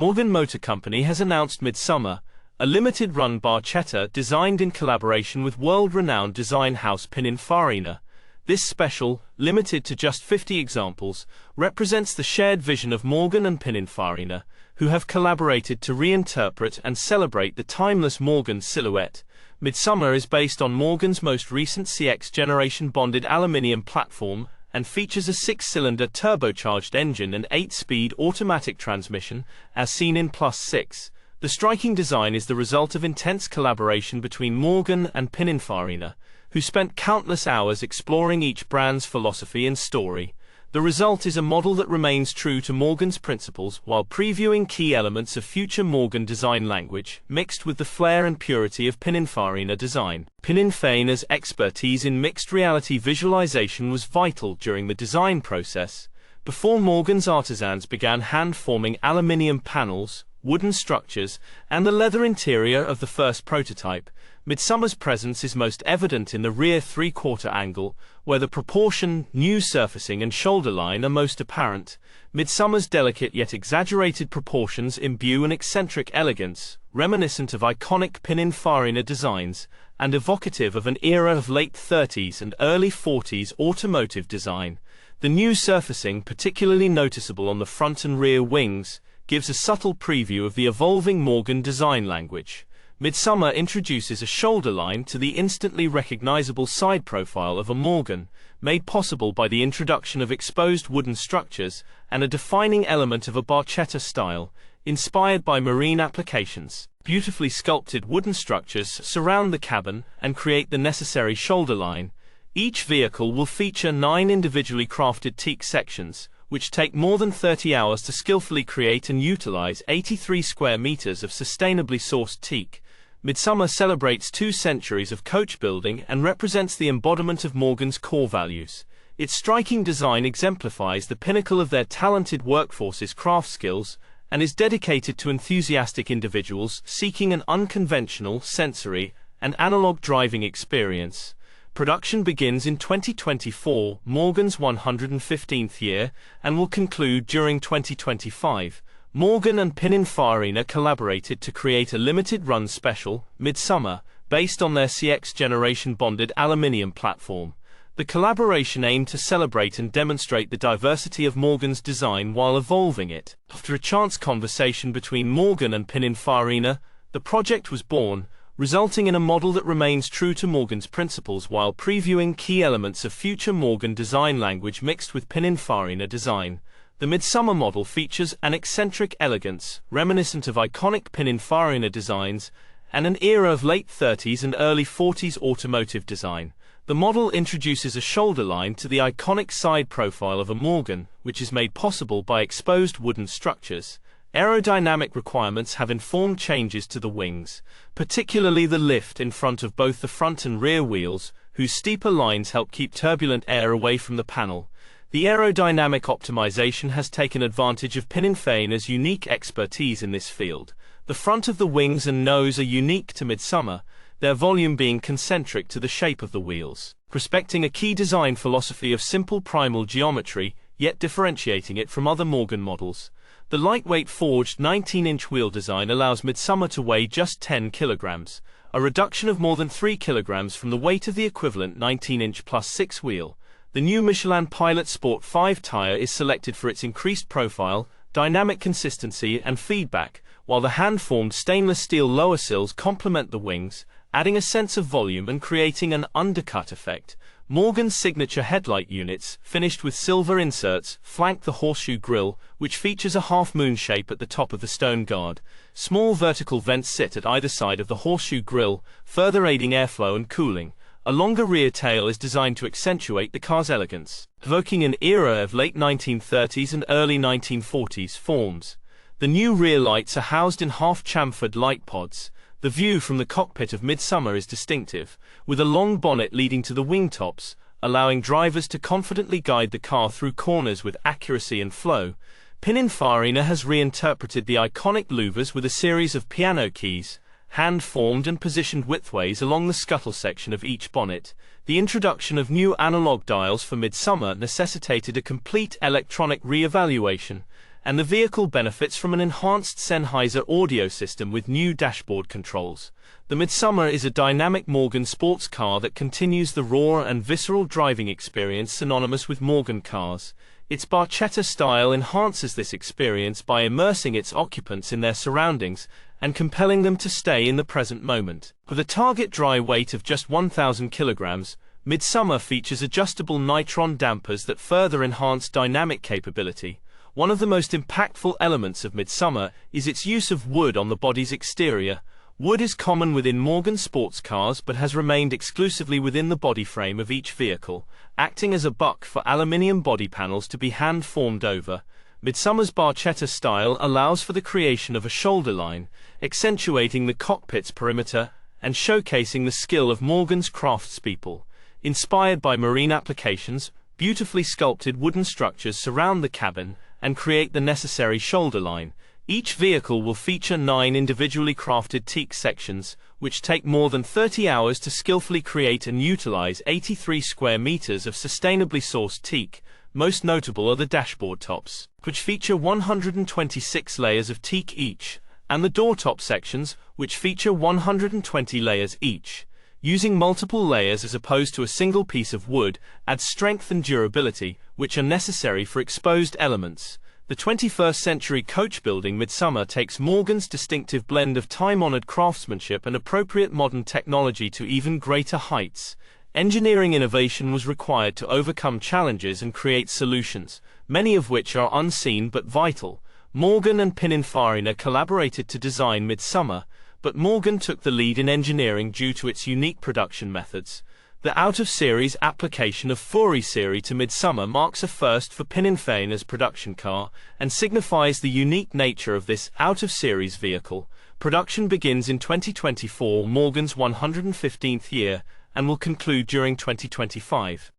Morgan Motor Company has announced Midsummer, a limited-run barchetta designed in collaboration with world-renowned design house Pininfarina. This special, limited to just 50 examples, represents the shared vision of Morgan and Pininfarina, who have collaborated to reinterpret and celebrate the timeless Morgan silhouette. Midsummer is based on Morgan's most recent CX-Generation Bonded Aluminium Platform and features a 6-cylinder turbocharged engine and 8-speed automatic transmission, as seen in Plus 6. The striking design is the result of intense collaboration between Morgan and Pininfarina, who spent countless hours exploring each brand's philosophy and story. The result is a model that remains true to Morgan's principles while previewing key elements of future Morgan design language, mixed with the flair and purity of Pininfarina design. Pininfarina's expertise in mixed reality visualization was vital during the design process. Before Morgan's artisans began hand-forming aluminium panels, wooden structures, and the leather interior of the first prototype, Midsummer's presence is most evident in the rear three-quarter angle, where the proportion, new surfacing and shoulder line are most apparent. Midsummer's delicate yet exaggerated proportions imbue an eccentric elegance, reminiscent of iconic Pininfarina designs, and evocative of an era of late 30s and early 40s automotive design. The new surfacing, particularly noticeable on the front and rear wings, gives a subtle preview of the evolving Morgan design language. Midsummer introduces a shoulder line to the instantly recognizable side profile of a Morgan, made possible by the introduction of exposed wooden structures and a defining element of a barchetta style, inspired by marine applications. Beautifully sculpted wooden structures surround the cabin and create the necessary shoulder line. Each vehicle will feature 9 individually crafted teak sections, which take more than 30 hours to skillfully create and utilize 83 square meters of sustainably sourced teak. Midsummer celebrates 2 centuries of coach building and represents the embodiment of Morgan's core values. Its striking design exemplifies the pinnacle of their talented workforce's craft skills and is dedicated to enthusiastic individuals seeking an unconventional, sensory, and analog driving experience. Production begins in 2024, Morgan's 115th year, and will conclude during 2025. Morgan and Pininfarina collaborated to create a limited-run special, Midsummer, based on their CX-Generation Bonded Aluminium Platform. The collaboration aimed to celebrate and demonstrate the diversity of Morgan's design while evolving it. After a chance conversation between Morgan and Pininfarina, the project was born, resulting in a model that remains true to Morgan's principles while previewing key elements of future Morgan design language mixed with Pininfarina design. The Midsummer model features an eccentric elegance, reminiscent of iconic Pininfarina designs, and an era of late 30s and early 40s automotive design. The model introduces a shoulder line to the iconic side profile of a Morgan, which is made possible by exposed wooden structures. Aerodynamic requirements have informed changes to the wings, particularly the lift in front of both the front and rear wheels, whose steeper lines help keep turbulent air away from the panel. The aerodynamic optimization has taken advantage of Pininfarina's unique expertise in this field. The front of the wings and nose are unique to Midsummer, their volume being concentric to the shape of the wheels, respecting a key design philosophy of simple primal geometry, yet differentiating it from other Morgan models. The lightweight forged 19-inch wheel design allows Midsummer to weigh just 10 kilograms, a reduction of more than 3 kilograms from the weight of the equivalent 19-inch plus 6 wheel. The new Michelin Pilot Sport 5 tire is selected for its increased profile, dynamic consistency and feedback, while the hand-formed stainless steel lower sills complement the wings, adding a sense of volume and creating an undercut effect. Morgan's signature headlight units, finished with silver inserts, flank the horseshoe grille, which features a half-moon shape at the top of the stone guard. Small vertical vents sit at either side of the horseshoe grille, further aiding airflow and cooling. A longer rear tail is designed to accentuate the car's elegance, evoking an era of late 1930s and early 1940s forms. The new rear lights are housed in half-chamfered light pods. The view from the cockpit of Midsummer is distinctive, with a long bonnet leading to the wingtops, allowing drivers to confidently guide the car through corners with accuracy and flow. Pininfarina has reinterpreted the iconic louvers with a series of piano keys, hand-formed and positioned widthways along the scuttle section of each bonnet. The introduction of new analog dials for Midsummer necessitated a complete electronic re-evaluation, and the vehicle benefits from an enhanced Sennheiser audio system with new dashboard controls. The Midsummer is a dynamic Morgan sports car that continues the raw and visceral driving experience synonymous with Morgan cars. Its barchetta style enhances this experience by immersing its occupants in their surroundings and compelling them to stay in the present moment. With a target dry weight of just 1,000 kilograms, Midsummer features adjustable nitron dampers that further enhance dynamic capability. One of the most impactful elements of Midsummer is its use of wood on the body's exterior. Wood is common within Morgan sports cars but has remained exclusively within the body frame of each vehicle, acting as a buck for aluminium body panels to be hand-formed over. Midsummer's barchetta style allows for the creation of a shoulder line, accentuating the cockpit's perimeter and showcasing the skill of Morgan's craftspeople. Inspired by marine applications, beautifully sculpted wooden structures surround the cabin and create the necessary shoulder line. Each vehicle will feature 9 individually crafted teak sections, which take more than 30 hours to skillfully create and utilize 83 square meters of sustainably sourced teak. Most notable are the dashboard tops, which feature 126 layers of teak each, and the door top sections, which feature 120 layers each. Using multiple layers as opposed to a single piece of wood adds strength and durability, which are necessary for exposed elements. The 21st century coach building Midsummer takes Morgan's distinctive blend of time-honored craftsmanship and appropriate modern technology to even greater heights. Engineering innovation was required to overcome challenges and create solutions, many of which are unseen but vital. Morgan and Pininfarina collaborated to design Midsummer, but Morgan took the lead in engineering due to its unique production methods. The out-of-series application of Fury Series to Midsummer marks a first for Pininfarina's production car and signifies the unique nature of this out-of-series vehicle. Production begins in 2024, Morgan's 115th year, and will conclude during 2025.